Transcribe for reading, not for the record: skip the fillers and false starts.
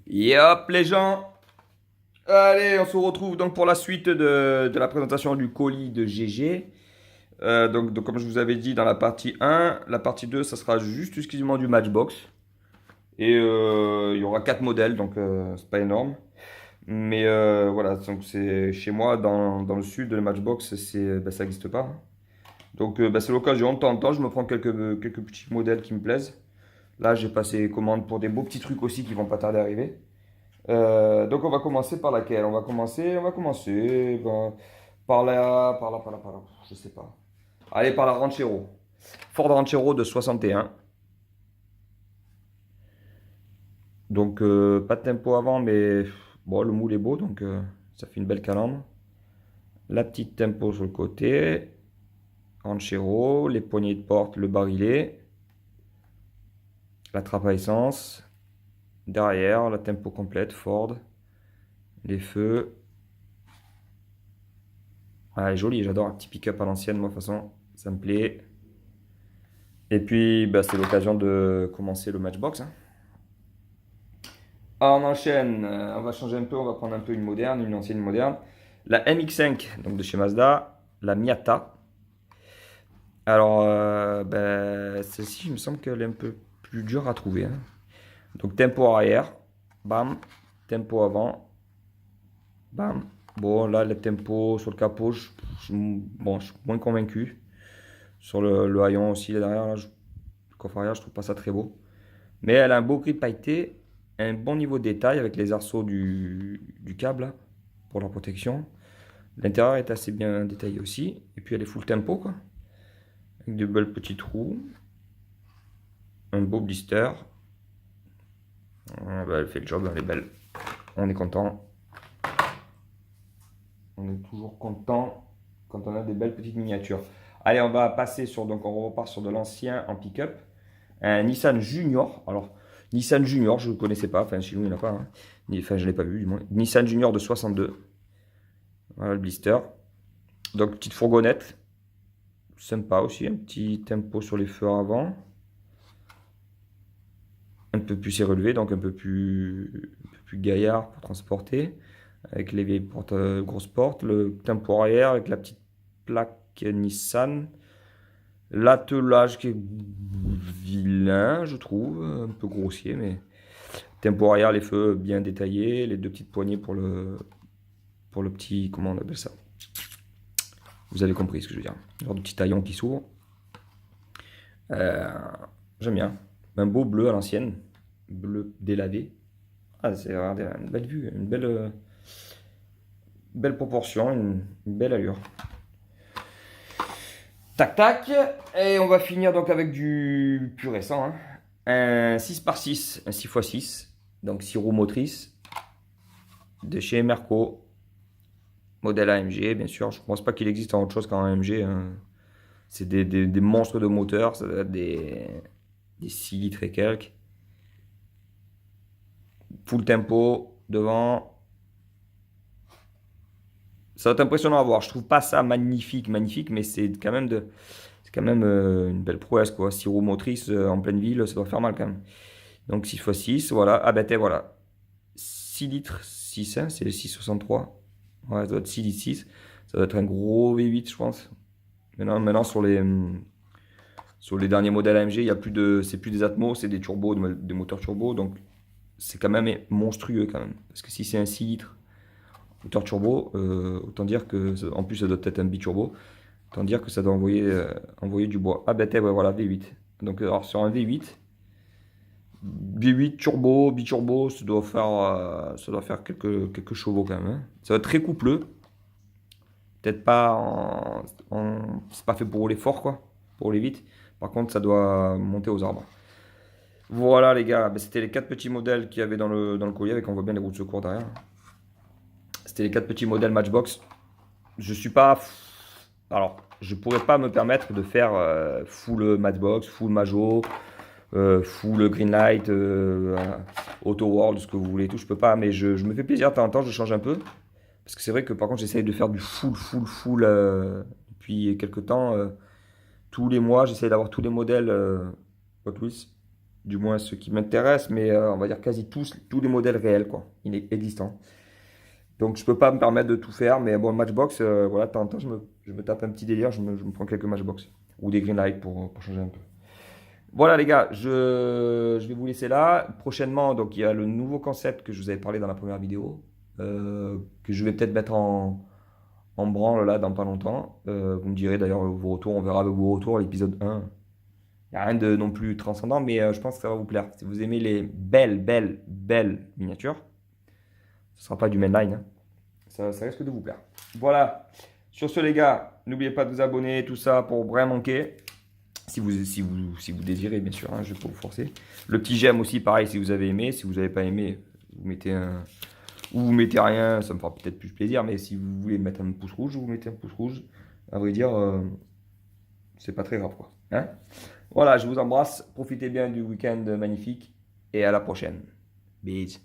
Et hop les gens, allez on se retrouve donc pour la suite de la présentation du colis de GG. Donc, comme je vous avais dit dans la partie 1, la partie 2 ça sera juste exclusivement du Matchbox. Et il y aura 4 modèles donc c'est pas énorme. Mais voilà, donc c'est chez moi dans le sud de le Matchbox, ça n'existe pas. Donc c'est l'occasion, de temps en temps je me prends quelques petits modèles qui me plaisent. Là j'ai passé commande pour des beaux petits trucs aussi qui vont pas tarder à arriver. Donc on va commencer par laquelle? On va commencer par là, je sais pas. Allez, par la Ranchero. Ford Ranchero de 61. Donc pas de tempo avant, mais bon, le moule est beau, donc ça fait une belle calandre. La petite tempo sur le côté. Ranchero, les poignées de porte, le barillet. La trappe à essence. Derrière, la tempo complète, Ford. Les feux. Ah, elle est jolie, j'adore un petit pick-up à l'ancienne, moi, de toute façon, ça me plaît. Et puis, bah, c'est l'occasion de commencer le Matchbox, hein. Ah, on enchaîne, on va changer un peu, on va prendre un peu une moderne, une ancienne moderne. La MX5, donc de chez Mazda, la Miata. Alors, celle-ci, il me semble qu'elle est un peu plus dure à trouver, hein. Donc, tempo arrière, bam, tempo avant, bam. Bon, là, le tempo sur le capot, bon, je suis moins convaincu. Sur le haillon aussi, là derrière, là, le coffre arrière, je trouve pas ça très beau. Mais elle a un beau grip pailleté, un bon niveau de détail avec les arceaux du câble là, pour la protection. L'intérieur est assez bien détaillé aussi. Et puis elle est full tempo, quoi. Avec de belles petites roues. Un beau blister. Ah, bah, elle fait le job, elle est belle. On est content. On est toujours content quand on a des belles petites miniatures. Allez, on va passer sur, donc on repart sur de l'ancien en pick-up. Un Nissan Junior. Alors, Nissan Junior, je ne connaissais pas. Enfin, chez nous, il n'y en a pas, hein. Enfin, je ne l'ai pas vu, du moins. Nissan Junior de 62. Voilà le blister. Donc, petite fourgonnette. Sympa aussi. Un petit tempo sur les feux avant. Un peu plus relevé, donc un peu plus gaillard pour transporter. Avec les vieilles portes, grosses portes. Le tempo arrière avec la petite plaque Nissan. L'attelage qui est vilain, je trouve. Un peu grossier, mais tempo arrière, les feux bien détaillés, les deux petites poignées pour le petit, comment on appelle ça? Vous avez compris ce que je veux dire. Genre de petit taillon qui s'ouvre. Euh, J'aime bien. Un beau bleu à l'ancienne. Bleu délavé. Ah, c'est regardez, une belle vue, une belle proportion, une belle allure. Tac tac. Et on va finir donc avec du plus récent, hein. Un 6x6, un 6x6. Donc 6 roues motrices. De chez Merco. Modèle AMG, bien sûr. Je ne pense pas qu'il existe en autre chose qu'en AMG, hein. C'est des monstres de moteur. Ça doit être des 6 litres et quelques. Full tempo devant. Ça va être impressionnant à voir. Je trouve pas ça magnifique, magnifique, mais c'est quand même une belle prouesse, quoi. 6 roues motrices en pleine ville, ça doit faire mal quand même. Donc 6x6, voilà. Ah ben voilà. 6 litres 6, hein, c'est le 663. Ouais, ça doit être 6 litres 6. Ça doit être un gros V8, je pense. Maintenant sur les derniers modèles AMG, c'est plus des Atmos, c'est des turbos, des moteurs turbo. Donc c'est quand même monstrueux quand même. Parce que si c'est un 6 litres moteur turbo, autant dire que, en plus ça doit être un biturbo, autant dire que ça doit envoyer du bois. Ah ben ouais, voilà, V8. Donc alors, sur un V8 turbo, biturbo, ça doit faire quelques chevaux quand même, hein. Ça va être très coupleux. Peut-être pas c'est pas fait pour rouler fort, quoi, pour rouler vite. Par contre, ça doit monter aux arbres. Voilà les gars, ben, c'était les 4 petits modèles qu'il y avait dans le colis, avec on voit bien les roues de secours derrière. C'était les 4 petits modèles Matchbox. Je suis pas. Alors, je pourrais pas me permettre de faire full Matchbox, full Majo, full Greenlight, Auto World, ce que vous voulez, tout. Je peux pas, mais je me fais plaisir de temps en temps, je change un peu. Parce que c'est vrai que par contre, j'essaye de faire du full depuis quelques temps. Tous les mois, j'essaye d'avoir tous les modèles Hot Wheels. du moins ceux qui m'intéressent, mais on va dire quasi tous les modèles réels, quoi, existants. Donc je peux pas me permettre de tout faire, mais bon, le Matchbox, voilà, de temps en temps, je me tape un petit délire, je me prends quelques Matchbox. Ou des Greenlight pour changer un peu. Voilà les gars, je vais vous laisser là. Prochainement, donc il y a le nouveau concept que je vous avais parlé dans la première vidéo, que je vais peut-être mettre en branle là dans pas longtemps. Vous me direz d'ailleurs vos retours, on verra avec vos retours l'épisode 1. Il n'y a rien de non plus transcendant, mais je pense que ça va vous plaire. Si vous aimez les belles miniatures, ce ne sera pas du mainline, hein. Ça risque de vous plaire. Voilà. Sur ce, les gars, n'oubliez pas de vous abonner, tout ça pour rien manquer. Si vous désirez, bien sûr, hein, je ne vais pas vous forcer. Le petit j'aime aussi, pareil, si vous avez aimé. Si vous n'avez pas aimé, vous mettez un. Ou vous mettez rien, ça me fera peut-être plus plaisir. Mais si vous voulez mettre un pouce rouge, vous mettez un pouce rouge. À vrai dire, c'est pas très grave, quoi. Hein, voilà, je vous embrasse. Profitez bien du week-end magnifique. Et à la prochaine. Bisous.